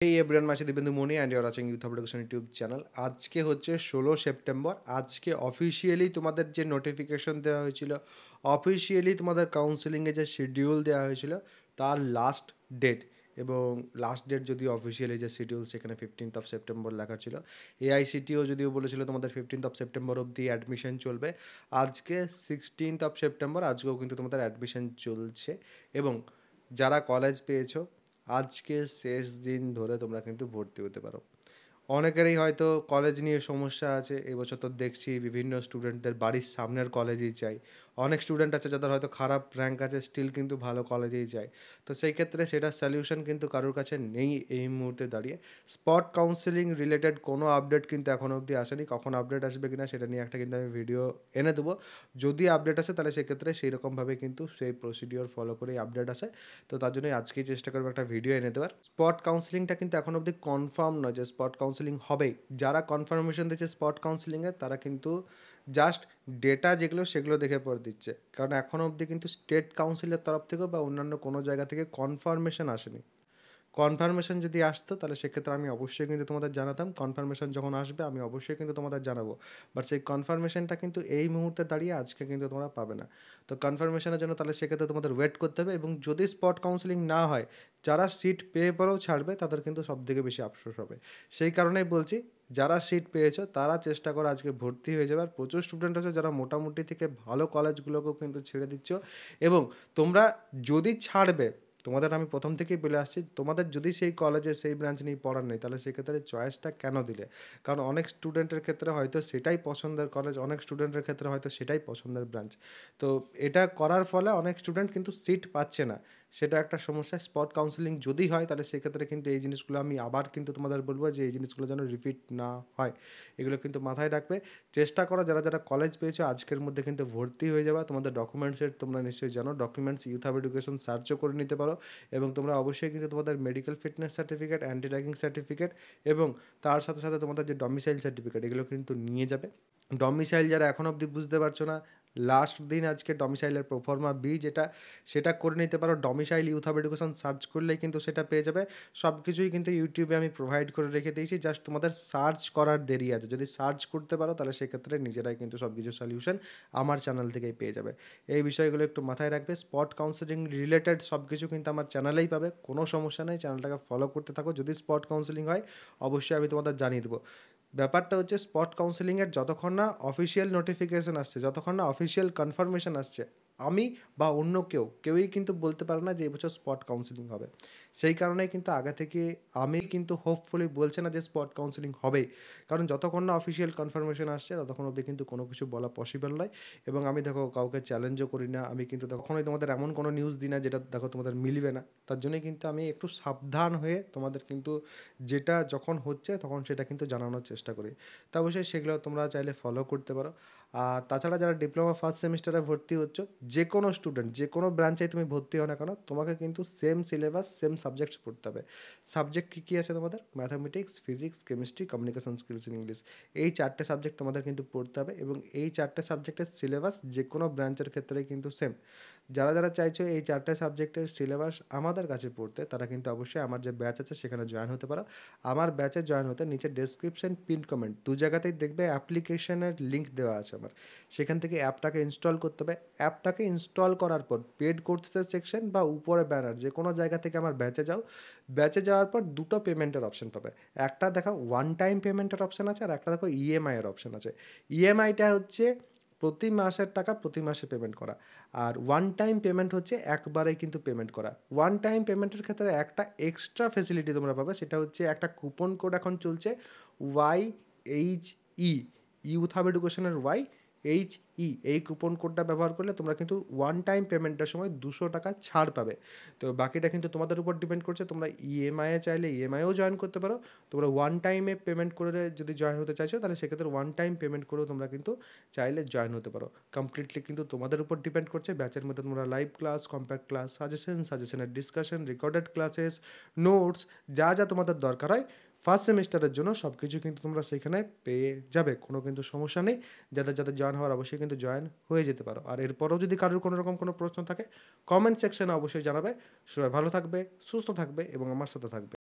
Hey everyone, মাসে Dipendu Moni and you're watching Youth Education YouTube channel. আজকে হচ্ছে 16 সেপ্টেম্বর। আজকে অফিসিয়ালি তোমাদের যে নোটিফিকেশন দেওয়া হয়েছিল, অফিসিয়ালি তোমাদের কাউন্সেলিংয়ে যে শিডিউল দেওয়া হয়েছিল তার লাস্ট ডেট। এবং লাস্ট ডেট যদিও অফিসিয়ালি যে শিডিউল সেখানে 15 সেপ্টেম্বর লেখা ছিল। এআইসিটিও যদিও বলেছিল তোমাদের 15 সেপ্টেম্বর অবধি অ্যাডমিশন চলবে। আজকে 16 সেপ্টেম্বর, আজকেও কিন্তু তোমাদের অ্যাডমিশন চলছে। এবং যারা কলেজ পেয়েছো, আজকে শেষ দিন ধরে তোমরা কিন্তু ভর্তি হতে পারো। অনেকেরই হয়তো কলেজ নিয়ে সমস্যা আছে। এবছর তো দেখছি বিভিন্ন স্টুডেন্টদের বাড়ির সামনের কলেজেই চাই। অনেক স্টুডেন্ট আছে যাদের হয়তো খারাপ র্যাঙ্ক আছে, স্টিল কিন্তু ভালো কলেজেই যায়। তো সেই ক্ষেত্রে সেটার সলিউশন কিন্তু কারোর কাছে নেই এই মুহূর্তে দাঁড়িয়ে। স্পট কাউন্সেলিং রিলেটেড কোনো আপডেট কিন্তু এখনও অবধি আসেনি। কখন আপডেট আসবে কিনা সেটা নিয়ে একটা কিন্তু আমি ভিডিও এনে দেবো। যদি আপডেট আসে তাহলে সেক্ষেত্রে সেই রকমভাবে কিন্তু সেই প্রসিডিওর ফলো করেই আপডেট আসে। তো তার জন্যই আজকেই চেষ্টা করবো একটা ভিডিও এনে দেওয়ার। স্পট কাউন্সেলিংটা কিন্তু এখন অবধি কনফার্ম নয় যে স্পট কাউন্সেলিং হবেই। যারা কনফার্মেশন দিচ্ছে স্পট কাউন্সেলিংয়ে তারা কিন্তু জাস্ট ডেটা যেগুলো সেগুলো দেখে পর দিচ্ছে, কারণ এখন অবধি কিন্তু স্টেট কাউন্সিলের তরফ থেকেও বা অন্যান্য কোনো জায়গা থেকে কনফার্মেশন আসেনি। কনফার্মেশন যদি আসতো তাহলে সেক্ষেত্রে আমি অবশ্যই কিন্তু তোমাদের জানাতাম। কনফার্মেশন যখন আসবে আমি অবশ্যই কিন্তু তোমাদের জানাবো। বাট সেই কনফার্মেশনটা কিন্তু এই মুহূর্তে দাঁড়িয়ে আজকে কিন্তু তোমরা পাবে না। তো কনফার্মেশনের জন্য তাহলে সেক্ষেত্রে তোমাদের ওয়েট করতে হবে। এবং যদি স্পট কাউন্সেলিং না হয়, যারা সিট পেয়ে পরেও ছাড়বে তাদের কিন্তু সবথেকে বেশি আফসোস হবে। সেই কারণেই বলছি, যারা সিট পেয়েছো তারা চেষ্টা করো আজকে ভর্তি হয়ে যাবে। আর প্রচুর স্টুডেন্ট আছে যারা মোটামুটি থেকে ভালো কলেজগুলোকেও কিন্তু ছেড়ে দিচ্ছ। এবং তোমরা যদি ছাড়বে, তোমাদের আমি প্রথম থেকেই বলে আসছি, তোমাদের যদি সেই কলেজে সেই ব্রাঞ্চ নিয়ে পড়ার নেই তাহলে সেক্ষেত্রে চয়েসটা কেন দিলে? কারণ অনেক স্টুডেন্টের ক্ষেত্রে হয়তো সেটাই পছন্দের কলেজ, অনেক স্টুডেন্টের ক্ষেত্রে হয়তো সেটাই পছন্দের ব্রাঞ্চ। তো এটা করার ফলে অনেক স্টুডেন্ট কিন্তু সিট পাচ্ছে না, সেটা একটা সমস্যা। স্পট কাউন্সেলিং যদি হয় তাহলে সেক্ষেত্রে কিন্তু এই জিনিসগুলো আমি আবার কিন্তু তোমাদের বলবো যে এই জিনিসগুলো যেন রিপিট না হয়, এগুলো কিন্তু মাথায় রাখবে। চেষ্টা করো যারা যারা কলেজ পেয়েছো আজকের মধ্যে কিন্তু ভর্তি হয়ে যাবে। তোমাদের ডকুমেন্টসের তোমরা নিশ্চয়ই জানো, ডকুমেন্টস ইউথ হাব এডুকেশন সার্চও করে নিতে পারো। এবং তোমরা অবশ্যই কিন্তু তোমাদের medical fitness certificate, anti ragging certificate এবং তার সাথে সাথে তোমাদের যে ডমিসাইল সার্টিফিকেট এগুলো কিন্তু নিয়ে যাবে। ডমিসাইল যারা এখন অবধি বুঝতে পারছো না, লাস্ট দিন আজকে ডমিসাইলের প্রোফর্মা বি যেটা, সেটা করে নিতে পারো। Domicile youth hub education search করলেই কিন্তু সেটা পেয়ে যাবে। সব কিছুই কিন্তু ইউটিউবে আমি প্রোভাইড করে রেখে দিয়েছি, জাস্ট তোমাদের সার্চ করার দেরি আছে। যদি সার্চ করতে পারো তাহলে সেক্ষেত্রে নিজেরাই কিন্তু সব কিছু সলিউশন আমার চ্যানেল থেকেই পেয়ে যাবে। এই বিষয়গুলো একটু মাথায় রাখবে। স্পট কাউন্সেলিং রিলেটেড সব কিছু কিন্তু আমার চ্যানেলেই পাবে, কোনো সমস্যা নেই। চ্যানেলটাকে ফলো করতে থাকো। যদি স্পট কাউন্সেলিং হয় অবশ্যই আমি তোমাদের জানিয়ে দেবো। ব্যাপারটা হচ্ছে স্পট কাউন্সেলিংয়ের যতক্ষণ না অফিসিয়াল নোটিফিকেশান আসছে, যতক্ষণ না অফিসিয়াল কনফার্মেশন আসছে, আমি বা অন্য কেউই কিন্তু বলতে পারে না যে এবছর স্পট কাউন্সেলিং হবে। সেই কারণেই কিন্তু আগে থেকে আমি কিন্তু হোপফুলি বলছি না যে স্পট কাউন্সেলিং হবেই, কারণ যতক্ষণ না অফিসিয়াল কনফার্মেশন আসছে ততক্ষণ অবধি কিন্তু কোনো কিছু বলা পসিবল নয়। এবং আমি দেখো কাউকে চ্যালেঞ্জও করি না, আমি কিন্তু কখনোই তোমাদের এমন কোনো নিউজ দিই না যেটা দেখো তোমাদের মিলবে না। তার জন্যই কিন্তু আমি একটু সাবধান হয়ে তোমাদের কিন্তু যেটা যখন হচ্ছে তখন সেটা কিন্তু জানানোর চেষ্টা করি। তা অবশ্যই সেগুলো তোমরা চাইলে ফলো করতে পারো। আর তাছাড়া যারা ডিপ্লোমা ফার্স্ট সেমিস্টারে ভর্তি হচ্ছ, যে কোনো স্টুডেন্ট যে কোনো ব্রাঞ্চে তুমি ভর্তি হও না কেন, তোমাকে কিন্তু সেম সিলেবাস সেম সাবজেক্টস পড়তে হবে। সাবজেক্ট কী কী আছে তোমাদের? Mathematics, physics, chemistry, communication skills, English. এই চারটে সাবজেক্ট তোমাদের কিন্তু পড়তে হবে। এবং এই চারটে সাবজেক্টের সিলেবাস যে কোনো ব্রাঞ্চের ক্ষেত্রেই কিন্তু সেম। যারা যারা চাইছো এই চারটে সাবজেক্টের সিলেবাস আমাদের কাছে পড়তে, তারা কিন্তু অবশ্যই আমার যে ব্যাচ আছে সেখানে জয়েন হতে পারো। আমার ব্যাচে জয়েন হতে নিচে ডেসক্রিপশন, পিন কমেন্ট দু জায়গাতেই দেখবে অ্যাপ্লিকেশনের লিঙ্ক দেওয়া আছে আমার। সেখান থেকে অ্যাপটাকে ইনস্টল করতে হবে। অ্যাপটাকে ইনস্টল করার পর পেড কোর্সের সেকশন বা উপরে ব্যানার যে কোনো জায়গা থেকে আমার ব্যাচে যাও। ব্যাচে যাওয়ার পর দুটো পেমেন্টের অপশন পাবে। একটা দেখো ওয়ান টাইম পেমেন্টের অপশন আছে, আর একটা দেখো ইএমআইয়ের অপশন আছে। ইএমআইটা হচ্ছে প্রতি মাসের টাকা প্রতি মাসে পেমেন্ট করা, আর ওয়ান টাইম পেমেন্ট হচ্ছে একবারেই কিন্তু পেমেন্ট করা। ওয়ান টাইম পেমেন্টের ক্ষেত্রে একটা এক্সট্রা ফেসিলিটি তোমরা পাবে, সেটা হচ্ছে একটা কুপন কোড এখন চলছে YHE, ইউথ হাব এডুকেশনের YHE। এই কুপন কোডটা ব্যবহার করলে তোমরা কিন্তু ওয়ান টাইম পেমেন্টের সময় 200 টাকা ছাড় পাবে। তো বাকিটা কিন্তু তোমাদের উপর ডিপেন্ড করছে। তোমরা ইএমআইয়ে চাইলে ইএমআইও জয়েন করতে পারো। তোমরা ওয়ান টাইমে পেমেন্ট করে যদি জয়েন হতে চাইছো তাহলে সেক্ষেত্রে ওয়ান টাইম পেমেন্ট করেও তোমরা কিন্তু চাইলে জয়েন হতে পারো। কমপ্লিটলি কিন্তু তোমাদের উপর ডিপেন্ড করছে। ব্যাচের মধ্যে তোমরা লাইভ ক্লাস, কম্প্যাক্ট ক্লাস, সাজেশনের ডিসকাশন, রেকর্ডেড ক্লাসেস, নোটস, যা যা তোমাদের দরকার হয় ফার্স্ট সেমিস্টারের জন্য সব কিছু কিন্তু তোমরা সেখানে পেয়ে যাবে। কোনো কিন্তু সমস্যা নেই। যাদের যাদের জয়েন হওয়ার অবশ্যই কিন্তু জয়েন হয়ে যেতে পারো। আর এরপরেও যদি কারোর কোনো রকম কোনো প্রশ্ন থাকে কমেন্ট সেকশনে অবশ্যই জানাবে। সবাই ভালো থাকবে, সুস্থ থাকবে এবং আমার সাথে থাকবে।